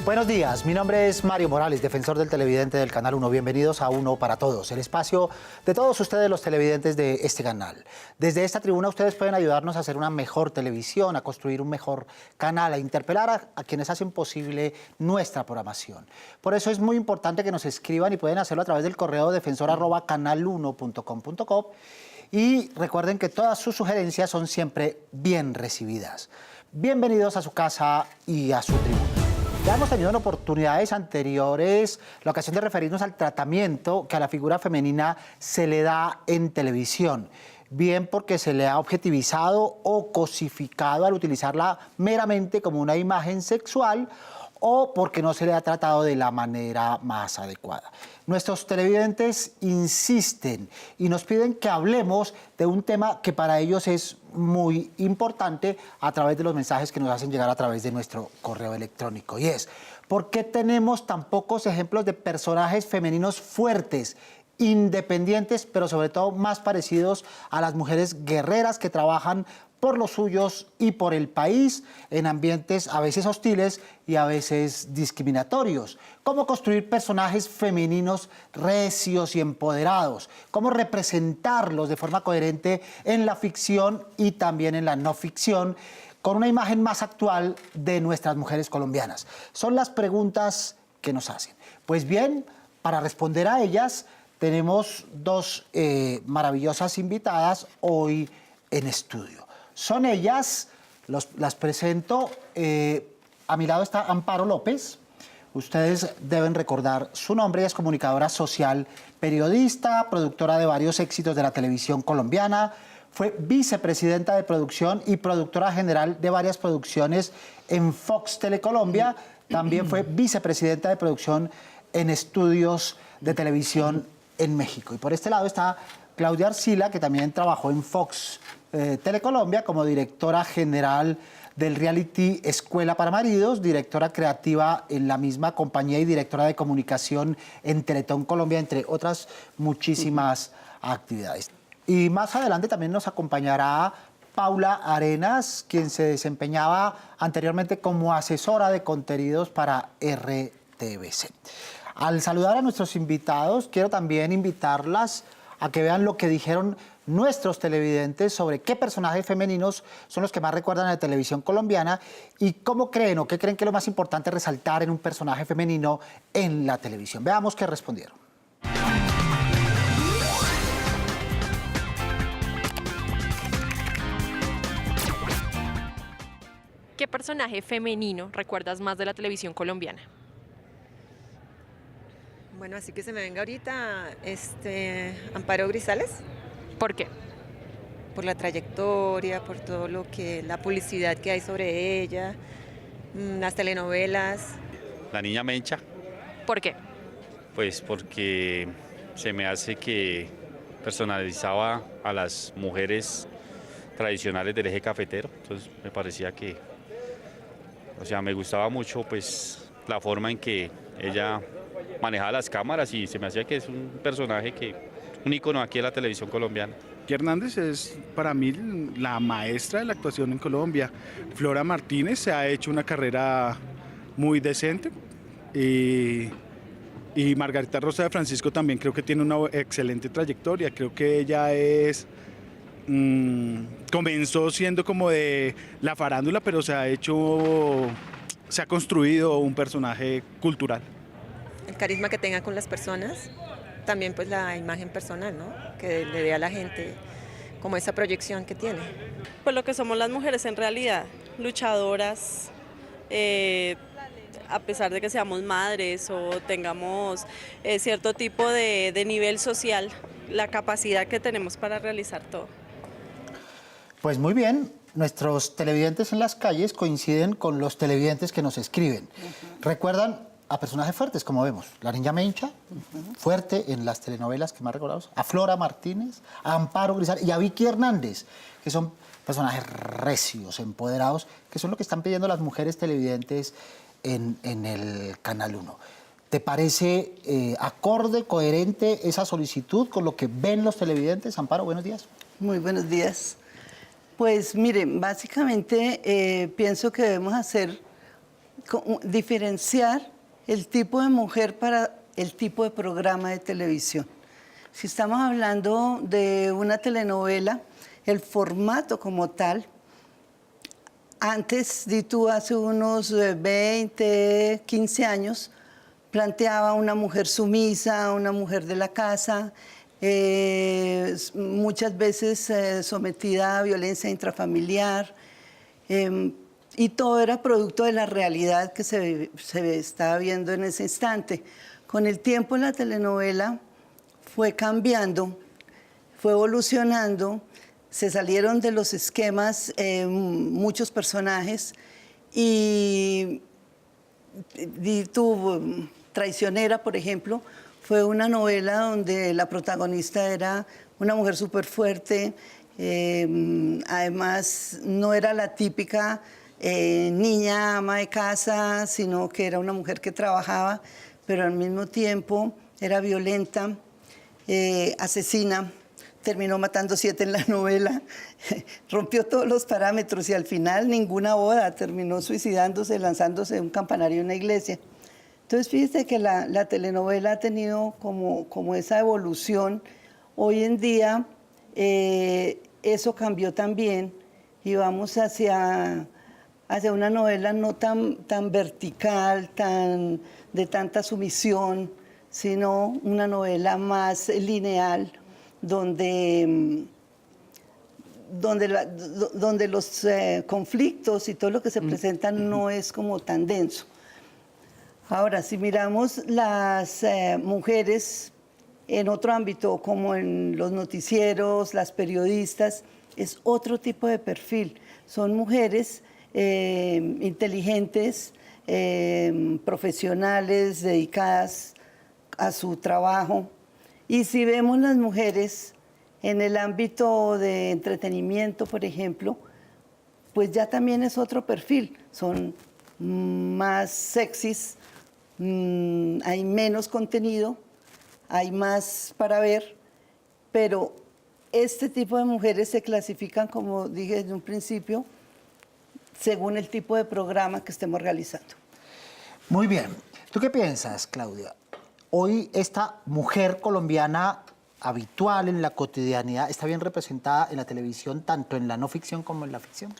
Buenos días, mi nombre es Mario Morales, defensor del televidente del Canal 1. Bienvenidos a Uno para Todos, el espacio de todos ustedes los televidentes de este canal. Desde esta tribuna ustedes pueden ayudarnos a hacer una mejor televisión, a construir un mejor canal, a interpelar a quienes hacen posible nuestra programación. Por eso es muy importante que nos escriban y pueden hacerlo a través del correo defensor@canal1.com.co y recuerden que todas sus sugerencias son siempre bien recibidas. Bienvenidos a su casa y a su tribuna. Ya hemos tenido en oportunidades anteriores la ocasión de referirnos al tratamiento que a la figura femenina se le da en televisión, bien porque se le ha objetivizado o cosificado al utilizarla meramente como una imagen sexual o porque no se le ha tratado de la manera más adecuada. Nuestros televidentes insisten y nos piden que hablemos de un tema que para ellos es muy importante a través de los mensajes que nos hacen llegar a través de nuestro correo electrónico. Y es, ¿por qué tenemos tan pocos ejemplos de personajes femeninos fuertes, independientes, pero sobre todo más parecidos a las mujeres guerreras que trabajan por los suyos y por el país en ambientes a veces hostiles y a veces discriminatorios? ¿Cómo construir personajes femeninos recios y empoderados? ¿Cómo representarlos de forma coherente en la ficción y también en la no ficción, con una imagen más actual de nuestras mujeres colombianas? Son las preguntas que nos hacen. Pues bien, para responder a ellas, tenemos dos maravillosas invitadas hoy en estudio. Son ellas, las presento. A mi lado está Amparo López. Ustedes deben recordar su nombre. Ella es comunicadora social, periodista, productora de varios éxitos de la televisión colombiana. Fue vicepresidenta de producción y productora general de varias producciones en Fox Telecolombia. También fue vicepresidenta de producción en estudios de televisión en México. Y por este lado está Claudia Arcila, que también trabajó en Fox Telecolombia como directora general del reality Escuela para Maridos, directora creativa en la misma compañía y directora de comunicación en Teletón Colombia, entre otras muchísimas actividades. Y más adelante también nos acompañará Paula Arenas, quien se desempeñaba anteriormente como asesora de contenidos para RTBC. Al saludar a nuestros invitados, quiero también invitarlas a que vean lo que dijeron nuestros televidentes sobre qué personajes femeninos son los que más recuerdan a la televisión colombiana y cómo creen o qué creen que es lo más importante resaltar en un personaje femenino en la televisión. Veamos qué respondieron. ¿Qué personaje femenino recuerdas más de la televisión colombiana? Bueno, así que se me venga ahorita Amparo Grisales, ¿Por qué? por la trayectoria, por todo lo que, la publicidad que hay sobre ella, las telenovelas. La niña Mencha, ¿Por qué? pues porque se me hace que personalizaba a las mujeres tradicionales del eje cafetero, entonces me parecía que, o sea, me gustaba mucho pues la forma en que ella manejaba las cámaras y se me hacía que es un personaje un ícono aquí en la televisión colombiana. Vicky Hernández es para mí la maestra de la actuación en Colombia. Flora Martínez se ha hecho una carrera muy decente y Margarita Rosa de Francisco también creo que tiene una excelente trayectoria. Creo que ella comenzó siendo como de la farándula, pero se ha construido un personaje cultural. El carisma que tenga con las personas, también pues la imagen personal, ¿no? Que le dé a la gente como esa proyección que tiene. Pues lo que somos las mujeres en realidad, luchadoras, a pesar de que seamos madres o tengamos cierto tipo de nivel social, la capacidad que tenemos para realizar todo. Pues muy bien, nuestros televidentes en las calles coinciden con los televidentes que nos escriben. ¿Recuerdan a personajes fuertes, como vemos? La niña Mencha, fuerte en las telenovelas que más recordamos, a Flora Martínez, a Amparo Grisales y a Vicky Hernández, que son personajes recios, empoderados, que son lo que están pidiendo las mujeres televidentes en el Canal 1. ¿Te parece acorde, coherente esa solicitud con lo que ven los televidentes? Amparo, buenos días. Muy buenos días. Pues miren, básicamente pienso que debemos hacer diferenciar el tipo de mujer para el tipo de programa de televisión. Si estamos hablando de una telenovela, el formato como tal, antes, di tú, hace unos 20, 15 años, planteaba una mujer sumisa, una mujer de la casa, muchas veces sometida a violencia intrafamiliar, y todo era producto de la realidad que se estaba viendo en ese instante. Con el tiempo la telenovela fue cambiando, fue evolucionando, se salieron de los esquemas muchos personajes y tu Traicionera, por ejemplo, fue una novela donde la protagonista era una mujer súper fuerte, además no era la típica niña ama de casa, sino que era una mujer que trabajaba, pero al mismo tiempo era violenta, asesina. Terminó matando 7 en la novela, rompió todos los parámetros y al final ninguna boda, terminó suicidándose, lanzándose de un campanario en una iglesia. Entonces fíjese que la telenovela ha tenido como esa evolución. Hoy en día eso cambió también y vamos hacia una novela no tan vertical, de tanta sumisión, sino una novela más lineal, donde los conflictos y todo lo que se presenta no es como tan denso. Ahora, si miramos las mujeres en otro ámbito, como en los noticieros, las periodistas, es otro tipo de perfil. Son mujeres inteligentes, profesionales, dedicadas a su trabajo. Y si vemos las mujeres en el ámbito de entretenimiento, por ejemplo, pues ya también es otro perfil. Son más sexys, hay menos contenido, hay más para ver, pero este tipo de mujeres se clasifican, como dije desde un principio, según el tipo de programa que estemos realizando. Muy bien. ¿Tú qué piensas, Claudia? Hoy esta mujer colombiana habitual en la cotidianidad está bien representada en la televisión, tanto en la no ficción como en la ficción.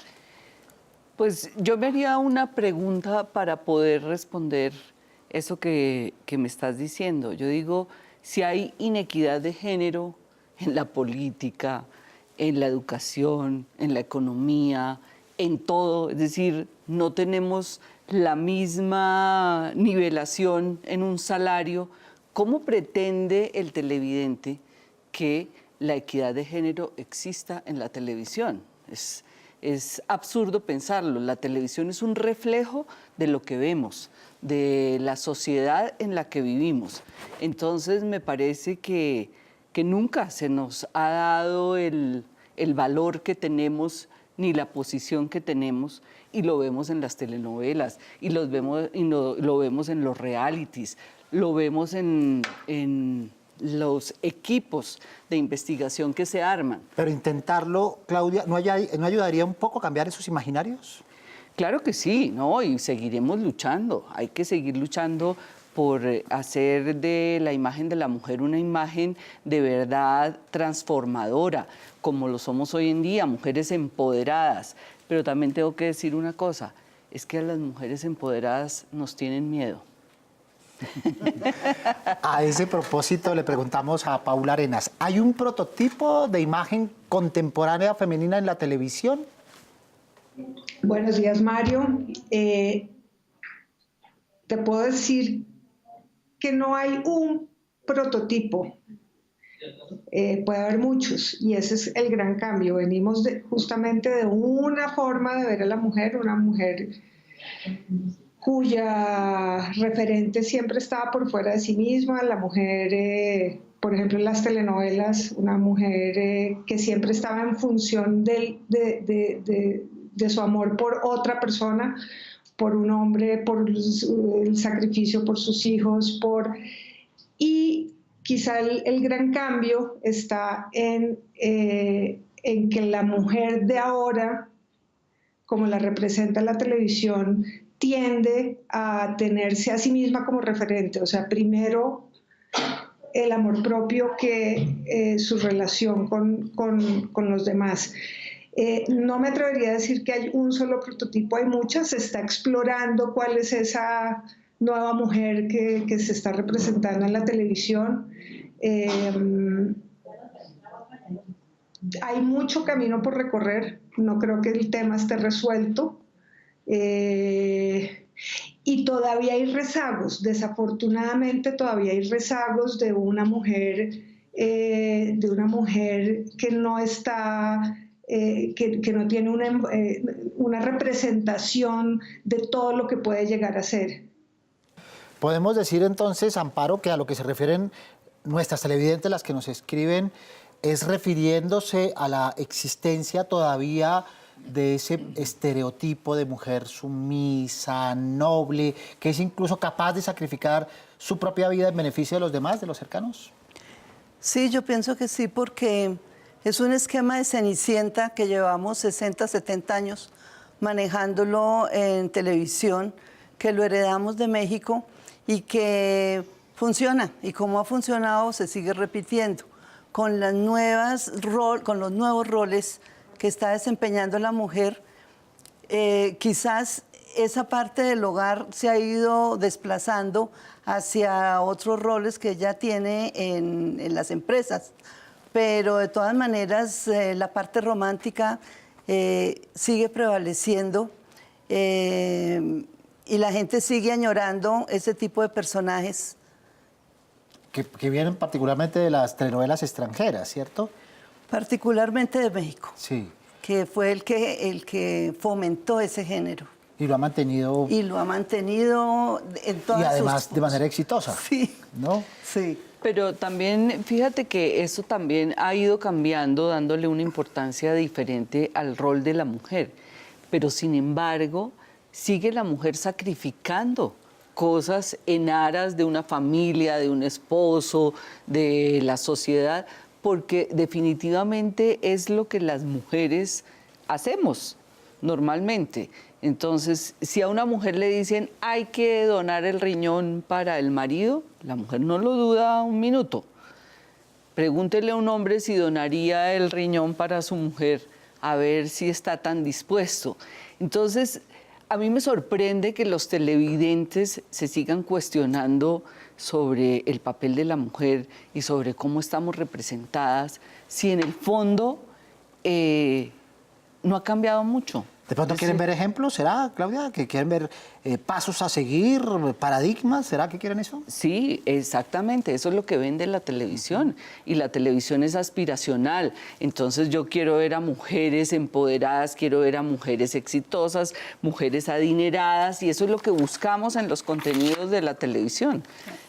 Pues yo me haría una pregunta para poder responder eso que me estás diciendo. Yo digo, si hay inequidad de género en la política, en la educación, en la economía, en todo, es decir, no tenemos la misma nivelación en un salario, ¿cómo pretende el televidente que la equidad de género exista en la televisión? Es absurdo pensarlo. La televisión es un reflejo de lo que vemos, de la sociedad en la que vivimos. Entonces me parece que nunca se nos ha dado el valor que tenemos ni la posición que tenemos, y lo vemos en las telenovelas, y lo vemos en los realities, lo vemos en los equipos de investigación que se arman. Pero intentarlo, Claudia, ¿no ayudaría un poco a cambiar esos imaginarios? Claro que sí, ¿no? Y seguiremos luchando. Hay que seguir luchando por hacer de la imagen de la mujer una imagen de verdad transformadora, como lo somos hoy en día, mujeres empoderadas. Pero también tengo que decir una cosa, es que a las mujeres empoderadas nos tienen miedo. A ese propósito le preguntamos a Paula Arenas, ¿hay un prototipo de imagen contemporánea femenina en la televisión? Buenos días, Mario. Te puedo decir que no hay un prototipo. Puede haber muchos, y ese es el gran cambio. Venimos justamente de una forma de ver a la mujer, una mujer cuya referente siempre estaba por fuera de sí misma, la mujer, por ejemplo, en las telenovelas, una mujer que siempre estaba en función de su amor por otra persona, por un hombre, por el sacrificio por sus hijos, y quizá el gran cambio está en que la mujer de ahora, como la representa la televisión, tiende a tenerse a sí misma como referente, o sea, primero el amor propio que su relación con los demás. No me atrevería a decir que hay un solo prototipo, hay muchas, se está explorando cuál es esa nueva mujer que se está representando en la televisión. Hay mucho camino por recorrer, no creo que el tema esté resuelto. Y todavía hay rezagos, desafortunadamente todavía hay rezagos de una mujer que no está, que no tiene una representación de todo lo que puede llegar a ser. Podemos decir entonces, Amparo, que a lo que se refieren nuestras televidentes, las que nos escriben, es refiriéndose a la existencia todavía de ese estereotipo de mujer sumisa, noble, que es incluso capaz de sacrificar su propia vida en beneficio de los demás, de los cercanos. Sí, yo pienso que sí, porque es un esquema de Cenicienta que llevamos 60, 70 años manejándolo en televisión, que lo heredamos de México y que funciona. Y como ha funcionado, se sigue repitiendo. Con los nuevos roles que está desempeñando la mujer, quizás esa parte del hogar se ha ido desplazando hacia otros roles que ella tiene en las empresas. Pero de todas maneras, la parte romántica sigue prevaleciendo y la gente sigue añorando ese tipo de personajes. Que vienen particularmente de las telenovelas extranjeras, ¿cierto? Particularmente de México. Sí. Que fue el que fomentó ese género. Y lo ha mantenido. Y lo ha mantenido en todas Y además sus... de manera exitosa. Sí. ¿No? Sí. Pero también, fíjate que eso también ha ido cambiando, dándole una importancia diferente al rol de la mujer. Pero sin embargo, sigue la mujer sacrificando cosas en aras de una familia, de un esposo, de la sociedad, porque definitivamente es lo que las mujeres hacemos normalmente. Entonces, si a una mujer le dicen hay que donar el riñón para el marido, la mujer no lo duda un minuto. Pregúntele a un hombre si donaría el riñón para su mujer, a ver si está tan dispuesto. Entonces, a mí me sorprende que los televidentes se sigan cuestionando sobre el papel de la mujer y sobre cómo estamos representadas, si en el fondo no ha cambiado mucho. ¿De pronto quieren ver ejemplos? ¿Será, Claudia? ¿Que quieren ver pasos a seguir, paradigmas? ¿Será que quieren eso? Sí, exactamente. Eso es lo que vende la televisión. Y la televisión es aspiracional. Entonces yo quiero ver a mujeres empoderadas, quiero ver a mujeres exitosas, mujeres adineradas, y eso es lo que buscamos en los contenidos de la televisión.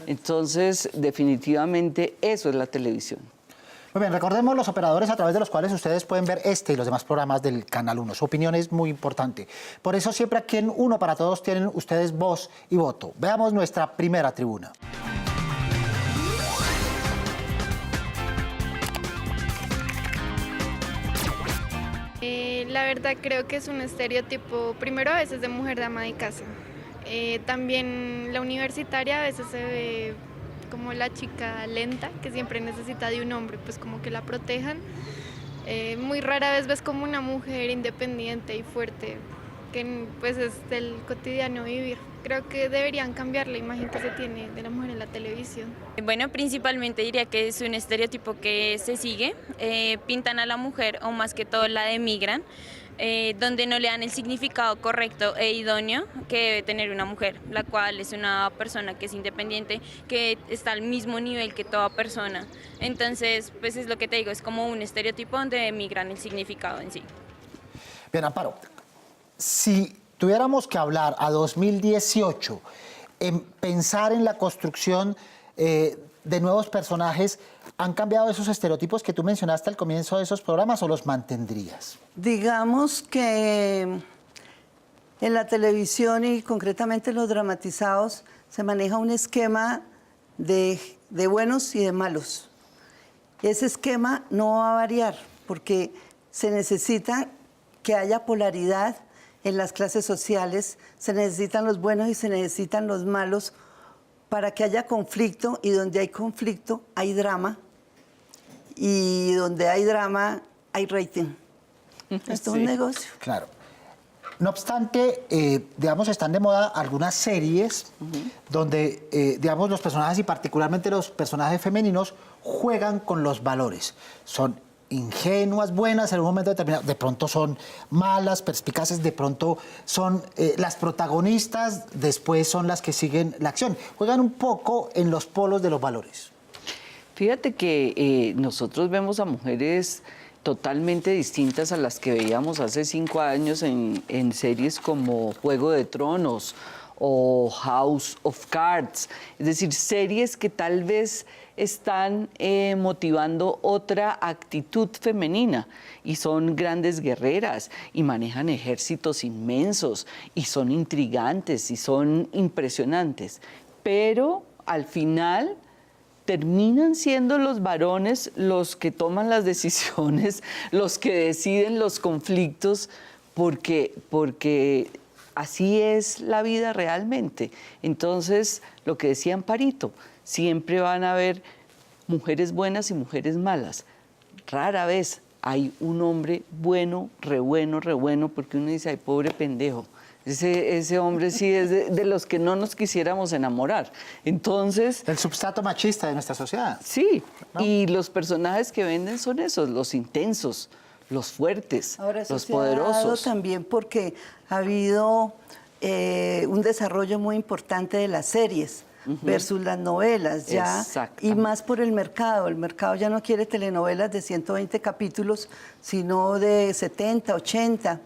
Entonces, definitivamente, eso es la televisión. Muy bien, recordemos los operadores a través de los cuales ustedes pueden ver este y los demás programas del Canal 1. Su opinión es muy importante. Por eso siempre aquí en Uno para Todos tienen ustedes voz y voto. Veamos nuestra primera tribuna. La verdad creo que es un estereotipo, primero a veces de mujer de ama de casa. También la universitaria a veces se ve como la chica lenta, que siempre necesita de un hombre, pues como que la protejan. Muy rara vez ves como una mujer independiente y fuerte, que pues es del cotidiano vivir. Creo que deberían cambiar la imagen que se tiene de la mujer en la televisión. Bueno, principalmente diría que es un estereotipo que se sigue, pintan a la mujer, o más que todo la demigran, donde no le dan el significado correcto e idóneo que debe tener una mujer, la cual es una persona que es independiente, que está al mismo nivel que toda persona. Entonces, pues es lo que te digo, es como un estereotipo donde demigran el significado en sí. Bien, Amparo, si tuviéramos que hablar a 2018, en pensar en la construcción de nuevos personajes, ¿han cambiado esos estereotipos que tú mencionaste al comienzo de esos programas o los mantendrías? Digamos que en la televisión y concretamente en los dramatizados se maneja un esquema de buenos y de malos. Ese esquema no va a variar porque se necesita que haya polaridad en las clases sociales, se necesitan los buenos y se necesitan los malos para que haya conflicto, y donde hay conflicto hay drama, y donde hay drama hay rating. Esto es un negocio. Claro. No obstante, digamos, están de moda algunas series donde, digamos, los personajes y particularmente los personajes femeninos juegan con los valores. Son ingenuas, buenas en un momento determinado, de pronto son malas, perspicaces, de pronto son las protagonistas, después son las que siguen la acción. Juegan un poco en los polos de los valores. Fíjate que nosotros vemos a mujeres totalmente distintas a las que veíamos hace 5 años en series como Juego de Tronos o House of Cards. Es decir, series que tal vez están motivando otra actitud femenina, y son grandes guerreras y manejan ejércitos inmensos y son intrigantes y son impresionantes, pero al final terminan siendo los varones los que toman las decisiones, los que deciden los conflictos, porque así es la vida realmente. Entonces, lo que decía Amparito, siempre van a haber mujeres buenas y mujeres malas. Rara vez hay un hombre bueno, re bueno, porque uno dice, ay, pobre pendejo. Ese hombre sí es de los que no nos quisiéramos enamorar. Entonces... El substrato machista de nuestra sociedad. Sí, ¿no? Y los personajes que venden son esos, los intensos, los fuertes, Ahora, eso los se ha dado poderosos. también porque ha habido un desarrollo muy importante de las series versus las novelas, ya, y más por el mercado. El mercado ya no quiere telenovelas de 120 capítulos, sino de 70, 80.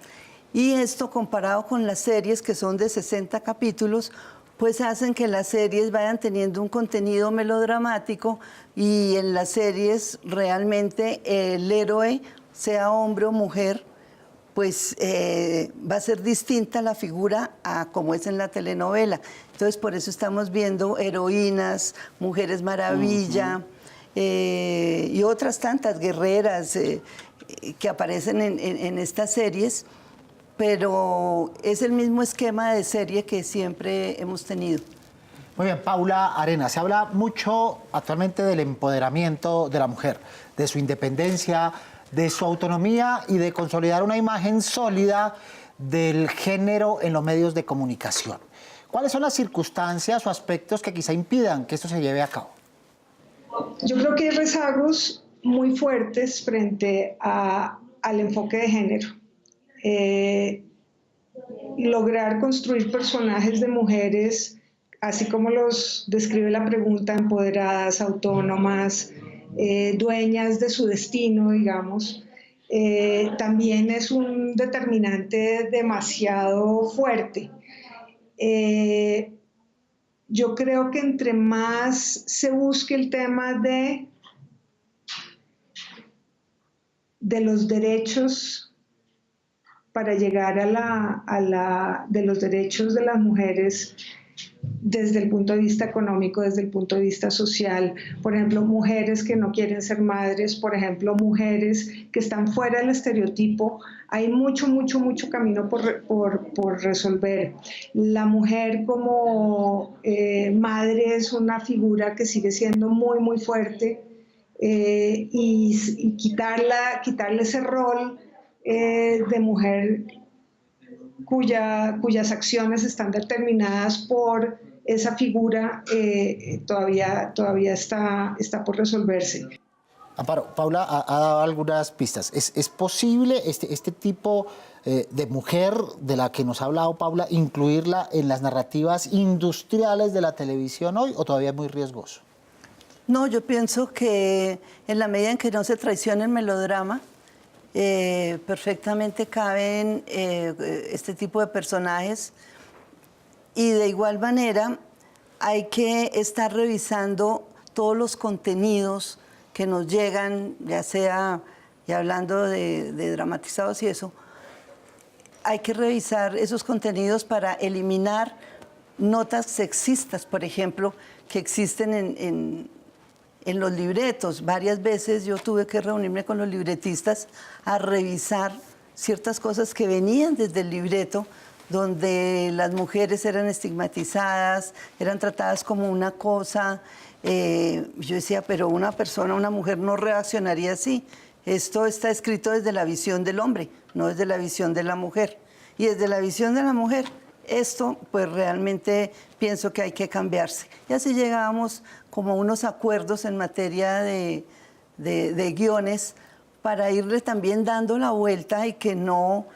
Y esto, comparado con las series que son de 60 capítulos, pues hacen que las series vayan teniendo un contenido melodramático, y en las series realmente el héroe, sea hombre o mujer, pues va a ser distinta la figura a como es en la telenovela. Entonces, por eso estamos viendo heroínas, mujeres maravilla, y otras tantas guerreras que aparecen en estas series, pero es el mismo esquema de serie que siempre hemos tenido. Muy bien, Paula Arenas, se habla mucho actualmente del empoderamiento de la mujer, de su independencia, de su autonomía y de consolidar una imagen sólida del género en los medios de comunicación. ¿Cuáles son las circunstancias o aspectos que quizá impidan que esto se lleve a cabo? Yo creo que hay rezagos muy fuertes frente al enfoque de género. Lograr construir personajes de mujeres, así como los describe la pregunta, empoderadas, autónomas, dueñas de su destino, digamos, también es un determinante demasiado fuerte. Yo creo que entre más se busque el tema de los derechos para llegar de los derechos de las mujeres desde el punto de vista económico, desde el punto de vista social, por ejemplo, mujeres que no quieren ser madres, por ejemplo, mujeres que están fuera del estereotipo, hay mucho camino por resolver. La mujer como madre es una figura que sigue siendo muy fuerte, y quitarle ese rol de mujer cuyas acciones están determinadas por esa figura, todavía está por resolverse. Amparo, Paula ha dado algunas pistas. ¿Es posible este tipo de mujer de la que nos ha hablado Paula, incluirla en las narrativas industriales de la televisión hoy, o todavía es muy riesgoso? No, yo pienso que en la medida en que no se traicione el melodrama, perfectamente caben este tipo de personajes, y de igual manera hay que estar revisando todos los contenidos que nos llegan, ya sea, y hablando de dramatizados y eso, hay que revisar esos contenidos para eliminar notas sexistas, por ejemplo, que existen en los libretos. Varias veces yo tuve que reunirme con los libretistas a revisar ciertas cosas que venían desde el libreto, donde las mujeres eran estigmatizadas, eran tratadas como una cosa. Yo decía, pero una persona, una mujer no reaccionaría así. Esto está escrito desde la visión del hombre, no desde la visión de la mujer. Y desde la visión de la mujer, esto pues realmente pienso que hay que cambiarse. Y así llegábamos como a unos acuerdos en materia de guiones para irle también dando la vuelta y que no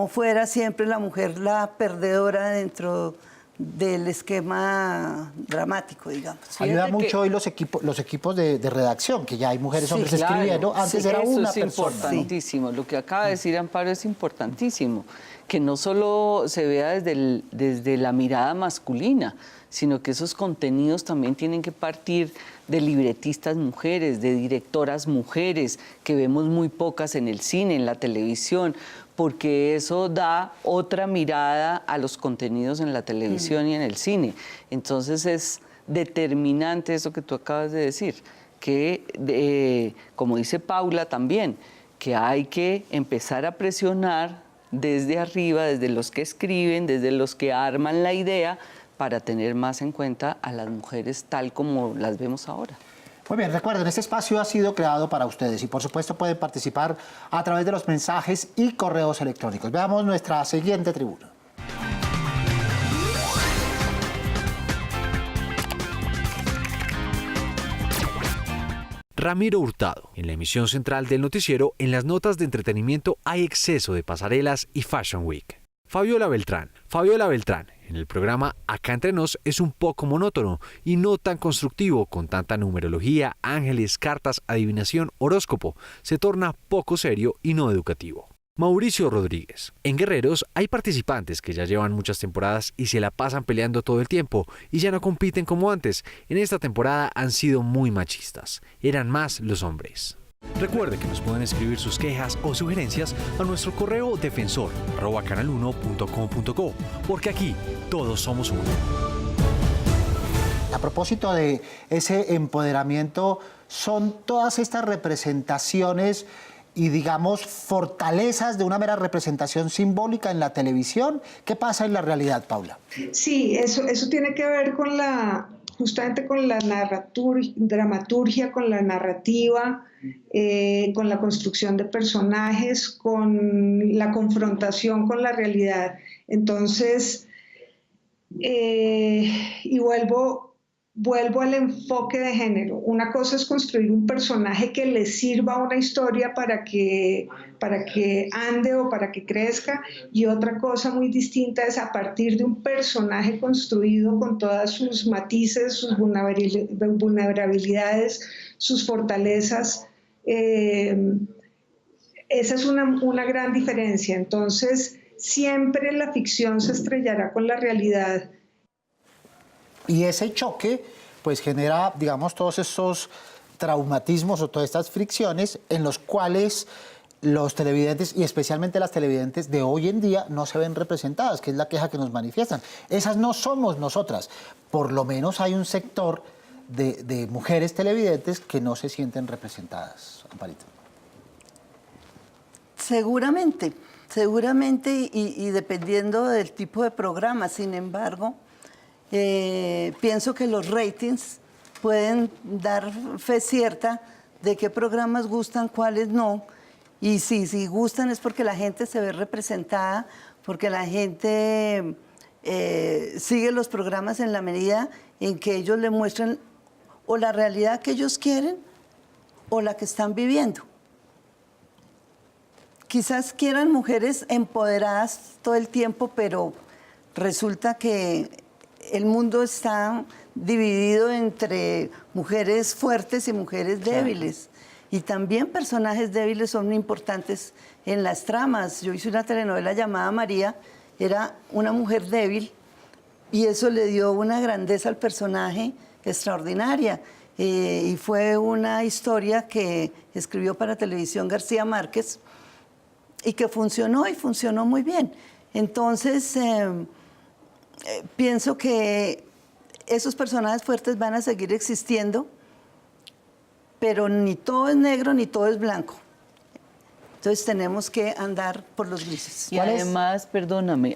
fuera siempre la mujer la perdedora dentro del esquema dramático, digamos. Ayuda mucho hoy los equipos de redacción, que ya hay mujeres, hombres escribiendo. Antes era una persona. Eso es importantísimo. Lo que acaba de decir Amparo es importantísimo. Que no solo se vea desde la mirada masculina, sino que esos contenidos también tienen que partir de libretistas mujeres, de directoras mujeres, que vemos muy pocas en el cine, en la televisión, porque eso da otra mirada a los contenidos en la televisión y en el cine. Entonces es determinante eso que tú acabas de decir, que como dice Paula también, que hay que empezar a presionar desde arriba, desde los que escriben, desde los que arman la idea, para tener más en cuenta a las mujeres tal como las vemos ahora. Muy bien, recuerden, este espacio ha sido creado para ustedes y por supuesto pueden participar a través de los mensajes y correos electrónicos. Veamos nuestra siguiente tribuna. Ramiro Hurtado. En la emisión central del noticiero, en las notas de entretenimiento hay exceso de pasarelas y Fashion Week. Fabiola Beltrán, en el programa Acá Entre Nos es un poco monótono y no tan constructivo con tanta numerología, ángeles, cartas, adivinación, horóscopo. Se torna poco serio y no educativo. Mauricio Rodríguez. En Guerreros hay participantes que ya llevan muchas temporadas y se la pasan peleando todo el tiempo y ya no compiten como antes. En esta temporada han sido muy machistas. Eran más los hombres. Recuerde que nos pueden escribir sus quejas o sugerencias a nuestro correo defensor@canal1.com.co, porque aquí todos somos uno. A propósito de ese empoderamiento, son todas estas representaciones y, digamos, fortalezas de una mera representación simbólica en la televisión. ¿Qué pasa en la realidad, Paula? Sí, eso tiene que ver con justamente con la dramaturgia, con la narrativa, con la construcción de personajes, con la confrontación con la realidad. Entonces, y vuelvo al enfoque de género. Una cosa es construir un personaje que le sirva a una historia para que ande o para que crezca, y otra cosa muy distinta es a partir de un personaje construido con todas sus matices, sus vulnerabilidades, sus fortalezas. Esa es una gran diferencia. Entonces, siempre la ficción se estrellará con la realidad. Y ese choque pues genera, digamos, todos esos traumatismos o todas estas fricciones en los cuales los televidentes, y especialmente las televidentes de hoy en día, no se ven representadas, que es la queja que nos manifiestan. Esas no somos nosotras. Por lo menos hay un sector de mujeres televidentes que no se sienten representadas. Amparito. Seguramente, y dependiendo del tipo de programa. Sin embargo, pienso que los ratings pueden dar fe cierta de qué programas gustan, cuáles no. Y si gustan es porque la gente se ve representada, porque la gente sigue los programas en la medida en que ellos le muestran o la realidad que ellos quieren o la que están viviendo. Quizás quieran mujeres empoderadas todo el tiempo, pero resulta que el mundo está dividido entre mujeres fuertes y mujeres débiles. Y también personajes débiles son importantes en las tramas. Yo hice una telenovela llamada María, era una mujer débil y eso le dio una grandeza al personaje extraordinaria. Y fue una historia que escribió para televisión García Márquez y que funcionó y funcionó muy bien. Entonces, pienso que esos personajes fuertes van a seguir existiendo, pero ni todo es negro ni todo es blanco. Entonces tenemos que andar por los grises. Y además, perdóname,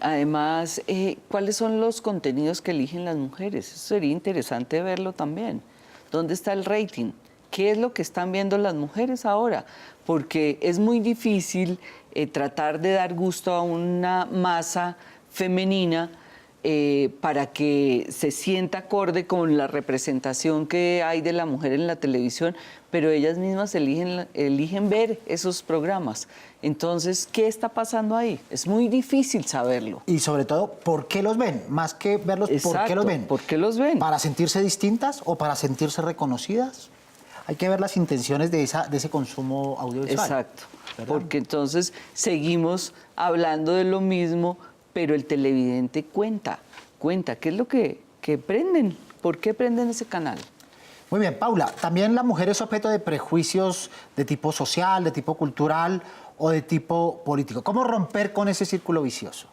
¿cuáles son los contenidos que eligen las mujeres? Eso sería interesante verlo también. ¿Dónde está el rating? ¿Qué es lo que están viendo las mujeres ahora? Porque es muy difícil tratar de dar gusto a una masa femenina para que se sienta acorde con la representación que hay de la mujer en la televisión, pero ellas mismas eligen ver esos programas. Entonces, ¿qué está pasando ahí? Es muy difícil saberlo. Y sobre todo, ¿por qué los ven? Más que verlos, Exacto, ¿por qué los ven? ¿por qué los ven? ¿Para sentirse distintas o para sentirse reconocidas? Hay que ver las intenciones de ese consumo audiovisual. Exacto, ¿verdad? porque entonces seguimos hablando de lo mismo, pero el televidente cuenta, ¿qué es lo que prenden? ¿Por qué prenden ese canal? Muy bien, Paula, también la mujer es objeto de prejuicios de tipo social, de tipo cultural o de tipo político. ¿Cómo romper con ese círculo vicioso?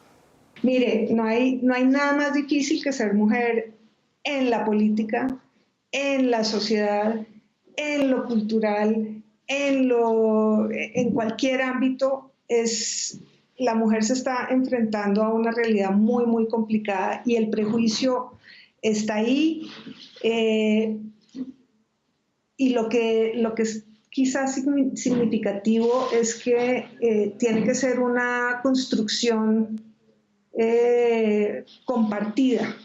Mire, no hay nada más difícil que ser mujer en la política, en la sociedad, en lo cultural, en cualquier ámbito. La mujer se está enfrentando a una realidad muy, muy complicada y el prejuicio está ahí. Y lo que es quizás significativo es que tiene que ser una construcción compartida.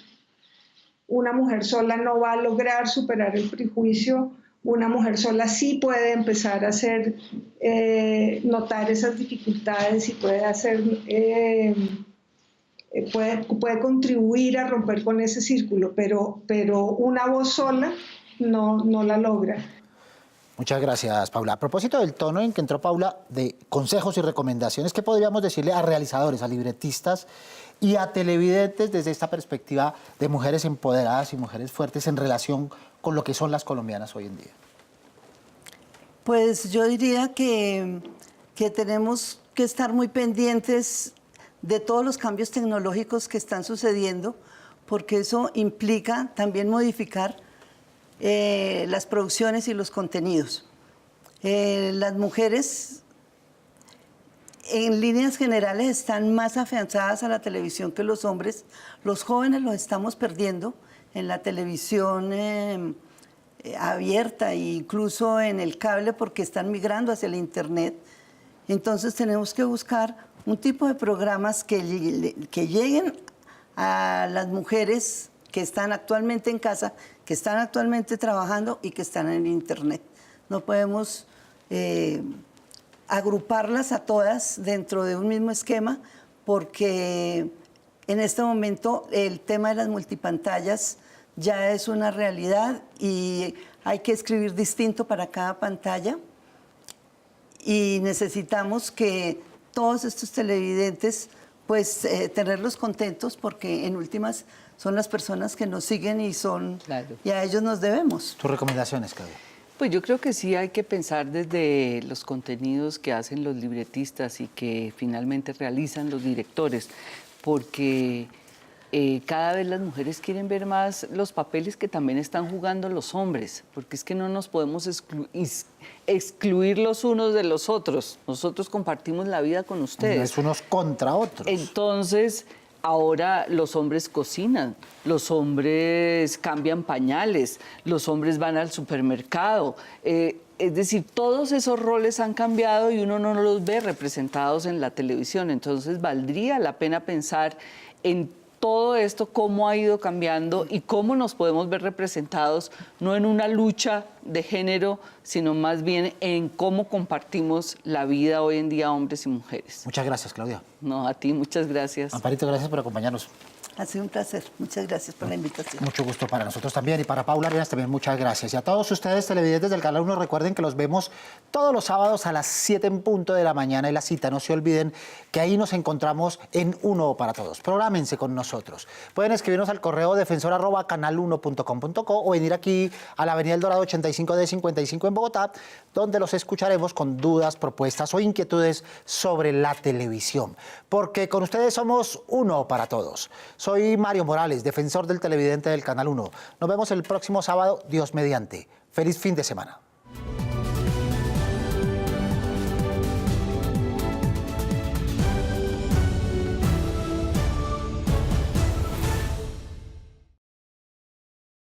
Una mujer sola no va a lograr superar el prejuicio. Una mujer sola sí puede empezar a hacer notar esas dificultades y puede contribuir a romper con ese círculo, pero una voz sola no la logra. Muchas gracias, Paula. A propósito del tono en que entró Paula de consejos y recomendaciones, ¿qué podríamos decirle a realizadores, a libretistas y a televidentes desde esta perspectiva de mujeres empoderadas y mujeres fuertes en relación con lo que son las colombianas hoy en día? Pues yo diría que tenemos que estar muy pendientes de todos los cambios tecnológicos que están sucediendo, porque eso implica también modificar las producciones y los contenidos. Las mujeres, en líneas generales, están más afianzadas a la televisión que los hombres. Los jóvenes los estamos perdiendo en la televisión abierta e incluso en el cable porque están migrando hacia el internet. Entonces tenemos que buscar un tipo de programas que lleguen a las mujeres que están actualmente en casa, que están actualmente trabajando y que están en internet. No podemos agruparlas a todas dentro de un mismo esquema porque en este momento el tema de las multipantallas ya es una realidad y hay que escribir distinto para cada pantalla y necesitamos que todos estos televidentes pues tenerlos contentos porque en últimas son las personas que nos siguen y y a ellos nos debemos. ¿Tus recomendaciones, Claudia? Pues yo creo que sí hay que pensar desde los contenidos que hacen los libretistas y que finalmente realizan los directores, porque cada vez las mujeres quieren ver más los papeles que también están jugando los hombres, porque es que no nos podemos excluir los unos de los otros. Nosotros compartimos la vida con ustedes. No es unos contra otros. Entonces, ahora los hombres cocinan, los hombres cambian pañales, los hombres van al supermercado. Es decir, todos esos roles han cambiado y uno no los ve representados en la televisión. Entonces, valdría la pena pensar en todo esto, cómo ha ido cambiando y cómo nos podemos ver representados, no en una lucha de género, sino más bien en cómo compartimos la vida hoy en día, hombres y mujeres. Muchas gracias, Claudia. No, a ti, muchas gracias. Amparito, gracias por acompañarnos. Ha sido un placer. Muchas gracias por la invitación. Mucho gusto para nosotros también y para Paula Arenas también muchas gracias. Y a todos ustedes televidentes del Canal 1 recuerden que los vemos todos los sábados a las 7 en punto de la mañana y la cita. No se olviden que ahí nos encontramos en Uno para Todos. Prográmense con nosotros. Pueden escribirnos al correo defensor@canal1.com.co o venir aquí a la Avenida El Dorado 85D55 en Bogotá, donde los escucharemos con dudas, propuestas o inquietudes sobre la televisión. Porque con ustedes somos Uno para Todos. Soy Mario Morales, defensor del televidente del Canal 1. Nos vemos el próximo sábado, Dios mediante. Feliz fin de semana.